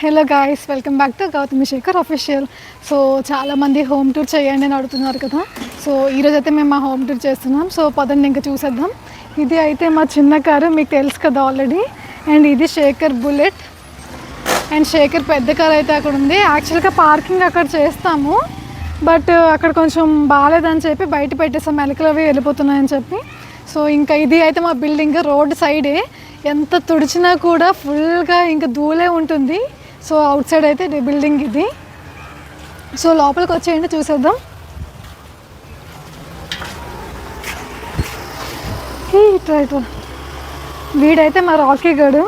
Hello guys, welcome back to Gautami Shekhar official. So చాలామంది home tour చేయండి అని అడుగుతున్నారు కదా. సో ఈరోజు అయితే మేము మా హోమ్ టూర్ చేస్తున్నాం. సో పదండి ఇంకా చూసేద్దాం. ఇది అయితే మా చిన్న కారు, మీకు తెలుసు కదా ఆల్రెడీ. అండ్ ఇది శేఖర్ బుల్లెట్. అండ్ శేఖర్ పెద్ద కారు అయితే అక్కడ ఉంది. యాక్చువల్గా పార్కింగ్ అక్కడ చేస్తాము, బట్ అక్కడ కొంచెం బాగాలేదని చెప్పి బయట పెట్టేస్తాం, మెలకలు అవి వెళ్ళిపోతున్నాయని చెప్పి. సో ఇంకా ఇది అయితే మా బిల్డింగ్ రోడ్ సైడే, ఎంత తుడిచినా కూడా ఫుల్గా ఇంకా ధూళే ఉంటుంది. సో అవుట్ సైడ్ అయితే బిల్డింగ్ ఇది. సో లోపలికి వచ్చేయండి చూసేద్దాం. ఇట్లా వీడైతే మా రాకీ గడు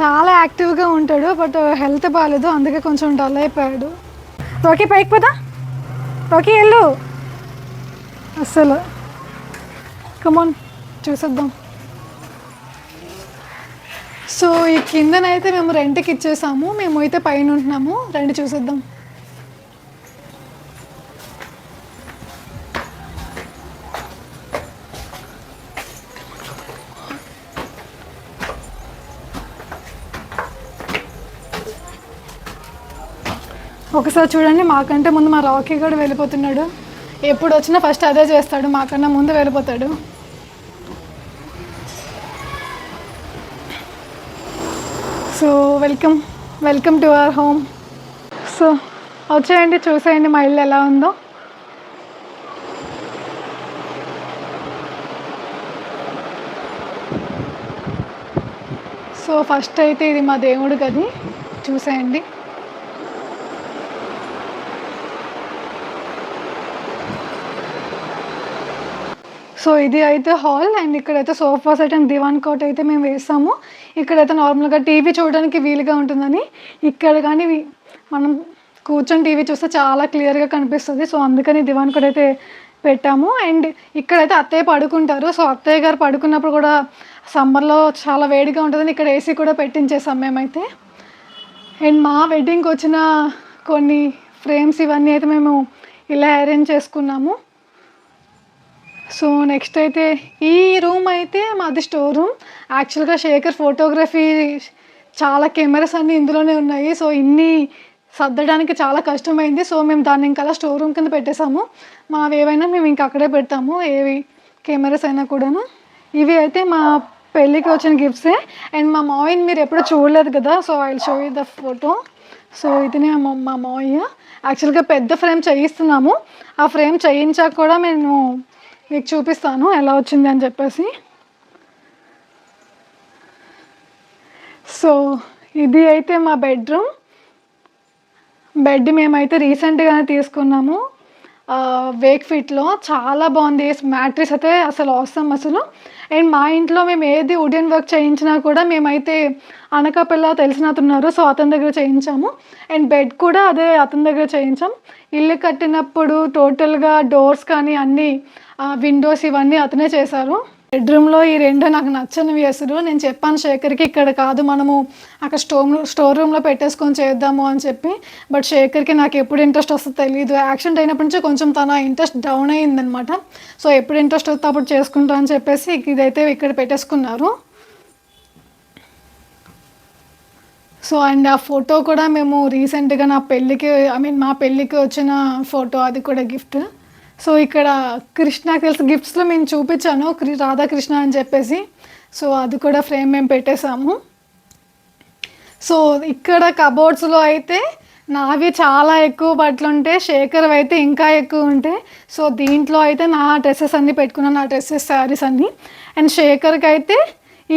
చాలా యాక్టివ్గా ఉంటాడు, బట్ హెల్త్ బాగాలేదు, అందుకే కొంచెం డల్ అయిపోయాడు. రాకీ పైకి పదా, రాకీ వెళ్ళు అస్సలు. కమాన్ చూసేద్దాం. సో ఈ కిందనైతే మేము రెంట్కి ఇచ్చేసాము, మేము అయితే పైన ఉంటున్నాము. రండి చూసేద్దాం. ఒకసారి చూడండి, మాకంటే ముందు మా రాకీ కూడా వెళ్ళిపోతున్నాడు. ఎప్పుడు వచ్చినా ఫస్ట్ అదే చేస్తాడు, మాకన్నా ముందు వెళ్ళిపోతాడు. So welcome to our home. So వచ్చేయండి చూసేయండి మా ఇల్లు ఎలా ఉందో. సో ఫస్ట్ అయితే ఇది మా దేవుడి గది, చూసేయండి. సో ఇది అయితే హాల్. అండ్ ఇక్కడైతే sofa set and divan cot అయితే మేము వేసాము. ఇక్కడైతే నార్మల్గా టీవీ చూడడానికి వీలుగా ఉంటుందని, ఇక్కడ కానీ మనం కూర్చొని టీవీ చూస్తే చాలా క్లియర్గా కనిపిస్తుంది. సో అందుకని దివాన్ కోట్ అయితే పెట్టాము. అండ్ ఇక్కడైతే అత్తయ్య పడుకుంటారు. సో అత్తయ్య గారు పడుకున్నప్పుడు కూడా సమ్మర్లో చాలా వేడిగా ఉంటుందని ఇక్కడ ఏసీ కూడా పెట్టించేసాం మేమైతే. అండ్ మా వెడ్డింగ్కి వచ్చిన కొన్ని ఫ్రేమ్స్ ఇవన్నీ అయితే మేము ఇలా అరేంజ్ చేసుకున్నాము. సో నెక్స్ట్ అయితే ఈ రూమ్ అయితే మాది స్టోర్ రూమ్. యాక్చువల్గా శేఖర్ ఫోటోగ్రఫీ చాలా కెమెరాస్ అన్నీ ఇందులోనే ఉన్నాయి. సో ఇన్ని సర్దడానికి చాలా కష్టమైంది. సో మేము దాన్ని ఇంకా స్టోర్ రూమ్ కింద పెట్టేసాము. మావి ఏవైనా మేము ఇంకా అక్కడే పెడతాము, ఏవి కెమెరాస్ అయినా కూడాను. ఇవి అయితే మా పెళ్ళికి వచ్చిన గిఫ్ట్సే. అండ్ మా మావయ్యని మీరు ఎప్పుడూ చూడలేదు కదా, so I will show you the photo. So ఇదినే మా మావయ్య. యాక్చువల్గా పెద్ద ఫ్రేమ్ చేయిస్తున్నాము. ఆ ఫ్రేమ్ చేయించాక కూడా నేను మీకు చూపిస్తాను ఎలా వచ్చింది అని చెప్పేసి. సో ఇది అయితే మా బెడ్రూమ్. బెడ్ మేమైతే రీసెంట్గానే తీసుకున్నాము వేక్ఫిట్లో, చాలా బాగుంది. మ్యాట్రిస్ అయితే అసలు అవసరం అసలు. అండ్ మా ఇంట్లో మేము ఏది వుడెన్ వర్క్ చేయించినా కూడా మేమైతే అనకాపల్లి తెలిసిన అతనున్నారు, సో అతని దగ్గర చేయించాము. అండ్ బెడ్ కూడా అదే అతని దగ్గర చేయించాం. ఇల్లు కట్టినప్పుడు టోటల్గా డోర్స్ కానీ అన్నీ విండోస్ ఇవన్నీ అతనే చేశారు. బెడ్రూమ్లో ఈ రెండు నాకు నచ్చనివి అసలు. నేను చెప్పాను శేఖర్కి ఇక్కడ కాదు, మనము అక్కడ స్టోర్ రూమ్లో పెట్టేసుకొని చేద్దాము అని చెప్పి. బట్ శేఖర్కి నాకు ఎప్పుడు ఇంట్రెస్ట్ వస్తుందో తెలియదు. యాక్సిడెంట్ అయినప్పటి నుంచి కొంచెం తన ఇంట్రెస్ట్ డౌన్ అయ్యిందనమాట. సో ఎప్పుడు ఇంట్రెస్ట్ వస్తే అప్పుడు చేసుకుంటా అని చెప్పేసి ఇదైతే ఇక్కడ పెట్టేసుకున్నారు. సో అండ్ ఆ ఫోటో కూడా మేము రీసెంట్గా మా పెళ్ళికి వచ్చిన ఫోటో, అది కూడా గిఫ్ట్. సో ఇక్కడ కృష్ణకి తెలిసి గిఫ్ట్స్లో మేము చూపించాను రాధాకృష్ణ అని చెప్పేసి. సో అది కూడా ఫ్రేమ్ మేము పెట్టేసాము. సో ఇక్కడ కబోర్డ్స్లో అయితే నావి చాలా ఎక్కువ బట్టలు ఉంటాయి, శేఖర్ అయితే ఇంకా ఎక్కువ ఉంటాయి. సో దీంట్లో అయితే నా డ్రెస్సెస్ అన్నీ పెట్టుకున్నాను, నా డ్రెస్సెస్ శారీస్ అన్నీ. అండ్ శేఖర్కి అయితే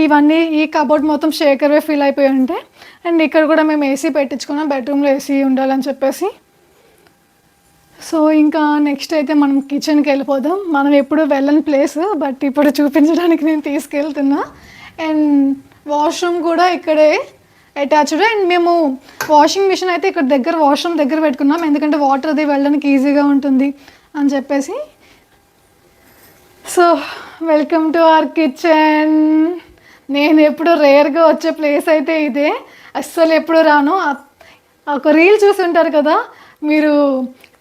ఇవన్నీ ఈ కబోర్డ్ మొత్తం శేఖర్వే ఫీల్ అయిపోయి ఉంటాయి. అండ్ ఇక్కడ కూడా మేము ఏసీ పెట్టించుకున్నాం, బెడ్రూమ్లో ఏసీ ఉండాలని చెప్పేసి. సో ఇంకా నెక్స్ట్ అయితే మనం కిచెన్కి వెళ్ళిపోదాం. మనం ఎప్పుడు వెళ్ళని ప్లేస్, బట్ ఇప్పుడు చూపించడానికి నేను తీసుకెళ్తున్నా. అండ్ వాష్రూమ్ కూడా ఇక్కడే అటాచ్డ్. అండ్ మేము వాషింగ్ మిషన్ అయితే ఇక్కడ వాష్రూమ్ దగ్గర పెట్టుకున్నాం, ఎందుకంటే వాటర్ అది వెళ్ళడానికి ఈజీగా ఉంటుంది అని చెప్పేసి. So welcome to our kitchen. నేను ఎప్పుడు రేర్గా వచ్చే ప్లేస్ అయితే ఇదే, అస్సలు ఎప్పుడు రాను. ఒక రీల్ చూసి ఉంటారు కదా మీరు,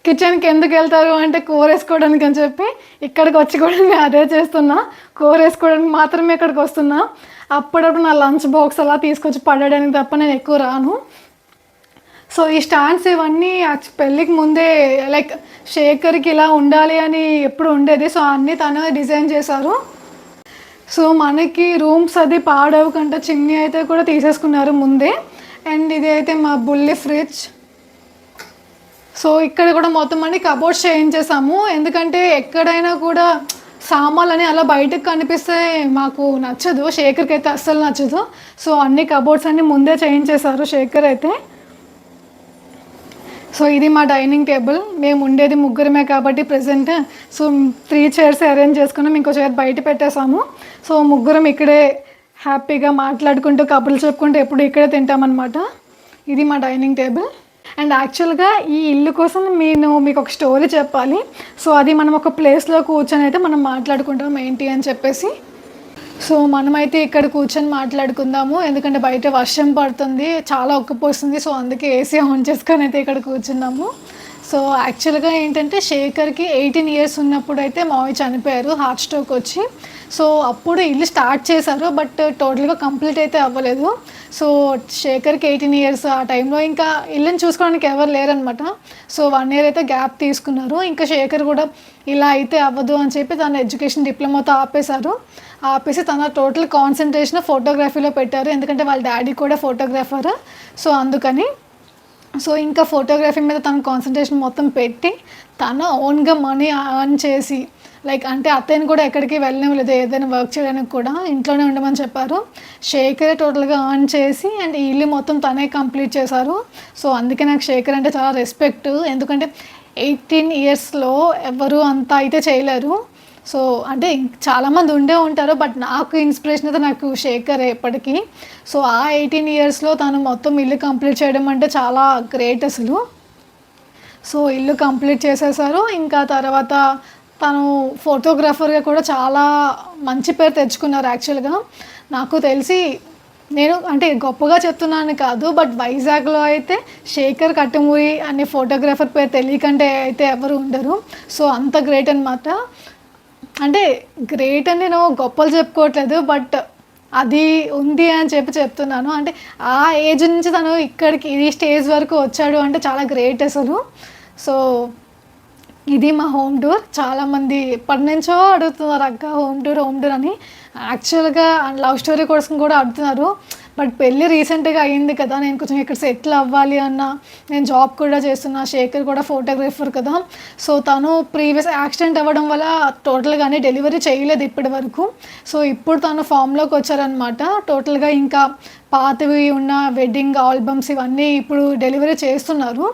కిచెన్కి ఎందుకు వెళ్తారు అంటే కూర వేసుకోవడానికి అని చెప్పి. ఇక్కడికి వచ్చి కూడా నేను అదే చేస్తున్నా, కూర వేసుకోవడానికి మాత్రమే ఇక్కడికి వస్తున్నా. అప్పుడప్పుడు నా లంచ్ బాక్స్ అలా తీసుకొచ్చి పడడానికి తప్ప నేను ఎక్కువ రాను. సో ఈ స్టాండ్స్ ఇవన్నీ పెళ్ళికి ముందే లైక్ శేఖర్కి ఇలా ఉండాలి అని ఎప్పుడు ఉండేది. సో అన్నీ తను డిజైన్ చేశారు. సో మనకి రూమ్స్ అది పాడవకుండా చిన్ని అయితే కూడా తీసేసుకున్నారు ముందే. అండ్ ఇది అయితే మా బుల్లి ఫ్రిడ్జ్. సో ఇక్కడ కూడా మొత్తం అన్ని కబోర్డ్స్ చేయించేసాము, ఎందుకంటే ఎక్కడైనా కూడా సామాన్లని అలా బయటకు కనిపిస్తే మాకు నచ్చదు, శేఖర్కి అయితే అస్సలు నచ్చదు. సో అన్ని కబోర్డ్స్ అన్ని ముందే చేయించేశారు శేఖర్ అయితే. సో ఇది మా డైనింగ్ టేబుల్. మేము ఉండేది ముగ్గురమే కాబట్టి ప్రెసెంట్ సో 3 చైర్స్ అరేంజ్ చేసుకున్నాం, ఇంకో చైర్ బయట పెట్టేసాము. సో ముగ్గురం ఇక్కడే హ్యాపీగా మాట్లాడుకుంటూ కబుర్లు చెప్పుకుంటూ ఎప్పుడు ఇక్కడే తింటామన్నమాట. ఇది మా డైనింగ్ టేబుల్. అండ్ యాక్చువల్గా ఈ ఇల్లు కోసం నేను మీకు ఒక స్టోరీ చెప్పాలి. సో అది మనం ఒక ప్లేస్లో కూర్చొని అయితే మనం మాట్లాడుకుంటాం ఏంటి అని చెప్పేసి. సో మనమైతే ఇక్కడ కూర్చొని మాట్లాడుకుందాము, ఎందుకంటే బయట వర్షం పడుతుంది, చాలా ఉక్కపోస్తుంది. సో అందుకే ఏసీ ఆన్ చేసుకొని అయితే ఇక్కడ కూర్చున్నాము. సో యాక్చువల్గా ఏంటంటే శేఖర్కి 18 ఇయర్స్ ఉన్నప్పుడు అయితే మావి చనిపోయారు హార్ట్ స్ట్రోక్ వచ్చి. సో అప్పుడు ఇల్లు స్టార్ట్ చేశారు, బట్ టోటల్గా కంప్లీట్ అయితే అవ్వలేదు. సో శేఖర్కి 18 ఇయర్స్ ఆ టైంలో ఇంకా ఇల్లుని చూసుకోవడానికి ఎవరు లేరనమాట. సో 1 ఇయర్ అయితే గ్యాప్ తీసుకున్నారు. ఇంకా శేఖర్ కూడా ఇలా అయితే అవ్వదు అని చెప్పి తన ఎడ్యుకేషన్ డిప్లొమాతో ఆపేసి తన టోటల్ కాన్సన్ట్రేషన్ ఫోటోగ్రఫీలో పెట్టారు, ఎందుకంటే వాళ్ళ డాడీ కూడా ఫోటోగ్రాఫర్. సో అందుకని సో ఇంకా ఫోటోగ్రఫీ మీద తన కాన్సన్ట్రేషన్ మొత్తం పెట్టి తన ఓన్గా మనీ అర్న్ చేసి లైక్ అంటే అత్తయ్యని కూడా ఎక్కడికి వెళ్ళలేదు, ఏదైనా వర్క్ చేయడానికి కూడా ఇంట్లోనే ఉండమని చెప్పారు. శేఖరే టోటల్గా అర్న్ చేసి అండ్ ఈ ఇల్లు మొత్తం తనే కంప్లీట్ చేశారు. సో అందుకే నాకు శేఖర్ అంటే చాలా రెస్పెక్ట్, ఎందుకంటే 18 ఇయర్స్లో ఎవరు అంతా అయితే చేయలేరు. సో అంటే చాలామంది ఉండే ఉంటారు, బట్ నాకు ఇన్స్పిరేషన్ అయితే నాకు శేఖర్ ఎప్పటికీ. సో ఆ 18 ఇయర్స్లో తను మొత్తం ఇల్లు కంప్లీట్ చేయడం అంటే చాలా గ్రేట్ అసలు. సో ఇల్లు కంప్లీట్ చేసేసారు. ఇంకా తర్వాత తను ఫోటోగ్రాఫర్గా కూడా చాలా మంచి పేరు తెచ్చుకున్నారు. యాక్చువల్గా నాకు తెలిసి నేను అంటే గొప్పగా చెప్తున్నాను కాదు, బట్ వైజాగ్లో అయితే శేఖర్ కట్టుమూరి అనే ఫోటోగ్రాఫర్ పేరు తెలియకంటే అయితే ఎవరు ఉండరు. సో అంత గ్రేట్ అనమాట. అంటే గ్రేట్ అని నేను గొప్పలు చెప్పుకోవట్లేదు, బట్ అది ఉంది అని చెప్తున్నాను. అంటే ఆ ఏజ్ నుంచి తను ఇక్కడికి ఈ స్టేజ్ వరకు వచ్చాడు అంటే చాలా గ్రేట్ అసలు. సో ఇది మా హోమ్ టూర్. చాలామంది ఎప్పటి నుంచో అడుగుతున్నారు అక్క హోమ్ టూర్ అని. యాక్చువల్గా లవ్ స్టోరీ కోసం కూడా అడుగుతున్నారు, బట్ పెళ్ళి రీసెంట్గా అయ్యింది కదా, నేను కొంచెం ఇక్కడ సెటిల్ అవ్వాలి అన్న, నేను జాబ్ కూడా చేస్తున్నా, శేఖర్ కూడా ఫోటోగ్రాఫర్ కదా. సో తను ప్రీవియస్ యాక్సిడెంట్ అవ్వడం వల్ల టోటల్గానే డెలివరీ చేయలేదు ఇప్పటి వరకు. సో ఇప్పుడు తను ఫామ్లోకి వచ్చారనమాట. టోటల్గా ఇంకా పాతవి ఉన్న వెడ్డింగ్ ఆల్బమ్స్ ఇవన్నీ ఇప్పుడు డెలివరీ చేస్తున్నారు.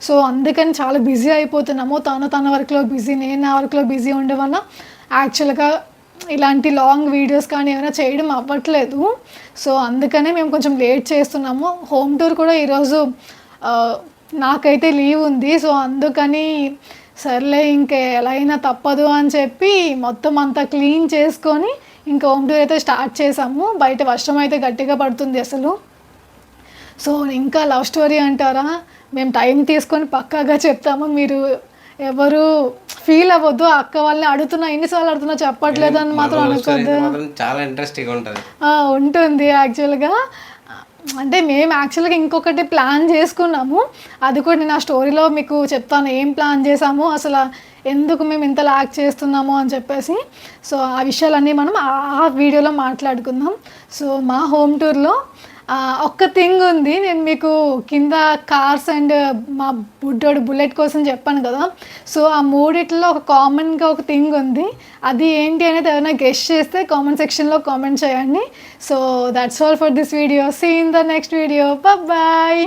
సో అందుకని చాలా బిజీ అయిపోతున్నాము. తన వర్క్లో బిజీ, నేను నా వర్క్లో బిజీ ఉండే వల్ల యాక్చువల్గా ఇలాంటి లాంగ్ వీడియోస్ కానీ ఏమైనా చేయడం అవ్వట్లేదు. సో అందుకనే మేము కొంచెం లేట్ చేస్తున్నాము. హోమ్ టూర్ కూడా ఈరోజు నాకైతే లీవ్ ఉంది. సో అందుకని సర్లే ఇంకా ఎలా అయినా తప్పదు అని చెప్పి మొత్తం అంతా క్లీన్ చేసుకొని ఇంకా హోమ్ టూర్ అయితే స్టార్ట్ చేసాము. బయట వర్షం అయితే గట్టిగా పడుతుంది అసలు. సో ఇంకా లవ్ స్టోరీ అంటారా, మేము టైం తీసుకొని పక్కాగా చెప్తాము, మీరు ఎవరు ఫీల్ అవ్వద్దు. అక్క వాళ్ళని అడుగుతున్నా, ఎన్నిసార్లు అడుగుతున్నా చెప్పట్లేదు అని మాత్రం అనుకోద్దు, చాలా ఇంట్రెస్టింగ్ ఉంటుంది. యాక్చువల్గా అంటే మేము యాక్చువల్గా ఇంకొకటి ప్లాన్ చేసుకున్నాము, అది కూడా నేను ఆ స్టోరీలో మీకు చెప్తాను ఏం ప్లాన్ చేసాము, అసలు ఎందుకు మేము ఇంత లాక్ చేస్తున్నాము అని చెప్పేసి. సో ఆ విషయాలన్నీ మనం ఆ వీడియోలో మాట్లాడుకుందాం. సో మా హోమ్ టూర్లో ఒక్క థింగ్ ఉంది, నేను మీకు కింద కార్స్ అండ్ మా బుడ్డోడు బుల్లెట్ కోసం చెప్పాను కదా. సో ఆ మూడిట్లో ఒక కామన్గా ఒక థింగ్ ఉంది, అది ఏంటి అనేది ఎవరైనా గెస్ట్ చేస్తే కామెంట్ సెక్షన్లో కామెంట్ చేయండి. So that's all for this video. See in the next video. Bye.